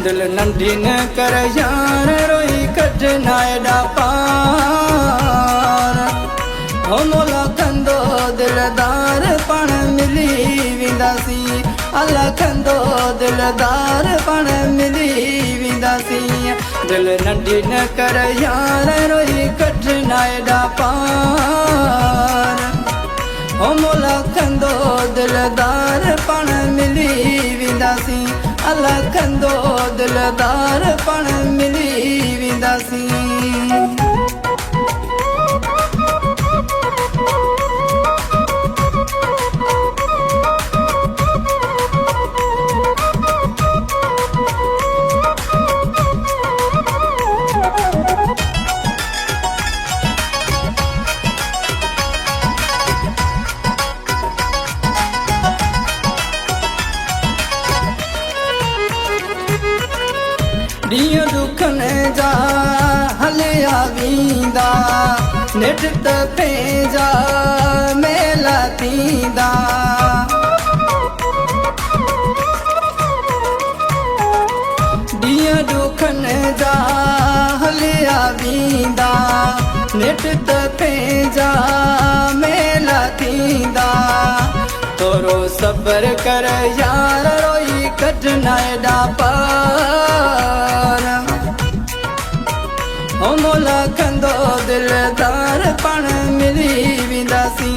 दिल नंढी न कर यार रोई कढना एडा पार हो मोला कंदो दिलदार पण मिली विंदासी अल्लाह कंदो दिलदार पण मिली विंदासी दिल नंढी न कर यार रोई कढना एडा पार हो मोला कंदो दिलदार पण मिली विंदासी अल्लाह कंदो दिलदार पण मिली विंदासी ॾींहं दुखनि जा हलिया वेंदा नेठ त पंहिंजा मेला थींदा ॾींहं दुखनि जा हलिया वेंदा नेठ त पंहिंजा मेला थींदा थोरो सब्र कर यार रोई कढना एॾा पार हो मोला कंदो दिलदार पण मिली विंदासी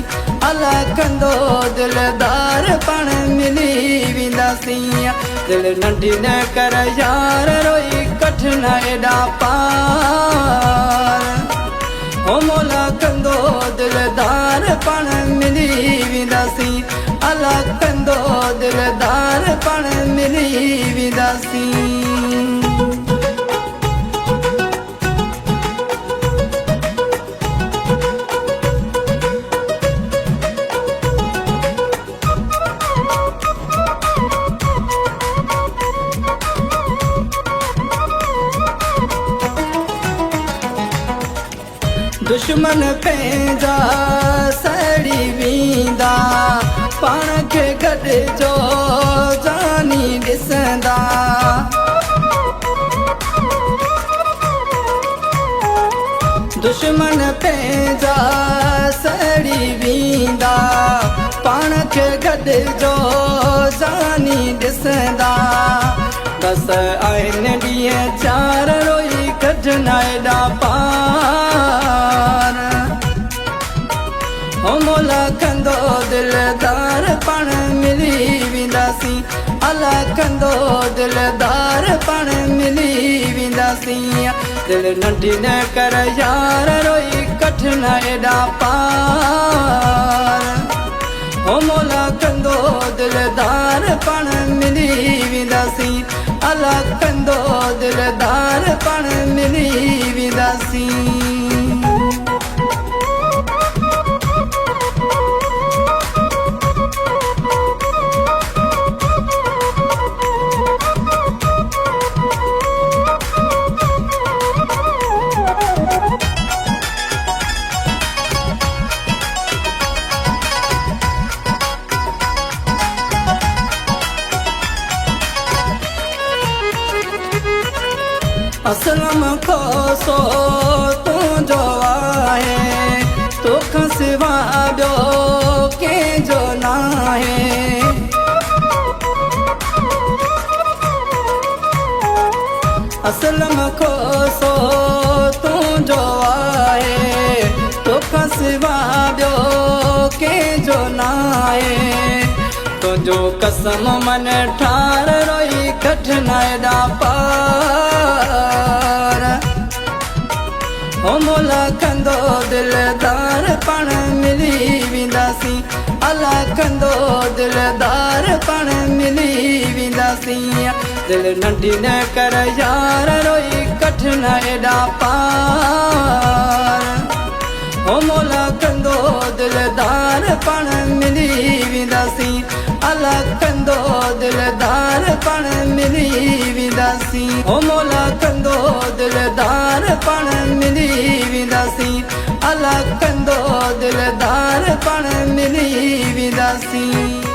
अल्लाह कंदो दिलदार पण मिली विंदासी दिल नंढी न कर यार रोई कढना एॾा पार हो मोला कंदो दिलदार पण मिली विंदासी अल्लाह कंदो दिलदार पण मिली विंदासी दुश्मन पंहिंजा सड़ी वेंदा पाण खे गॾिजो जानी ॾिसंदा दुश्मन पंहिंजा सड़ी वेंदा पाण खे गॾिजो जानी ॾिसंदा बस आहिनि ॾींहं चार रोई कढना एॾा पार हो मोला कंदो दिलदार पण मिली विंदासी अल्लाह कंदो दिलदार पण मिली विंदासी दिल नंढी न कर यार रोई कढना एॾा पार हो मोला कंदो दिलदार पण मिली विंदासी अल्लाह कंदो दिलदार पण मिली विंदासी असलम खोसो तुंहिंजो आहे तोखां सिवा ॿियो कंहिंजो न आहे असलम खोसो तुंहिंजो आहे तोखां सिवा ॿियो कंहिंजो न आहे तुंहिंजो कसम मन ठार रोई कढना एॾा पार हो मोला कंदो दिलदार पण मिली विंदासी अल्लाह कंदो दिलदार पण मिली विंदासी दिल नंढी न कर यार रोई कढना एॾा पार ओ मौला कंदो दिलदार पण मिली वेंदासीं अला कंदो दिलदार पण मिली वेंदासीं ओ मौला कंदो दिलदार पण मिली वेंदासीं अला कंदो दिलदार पण मिली वेंदासीं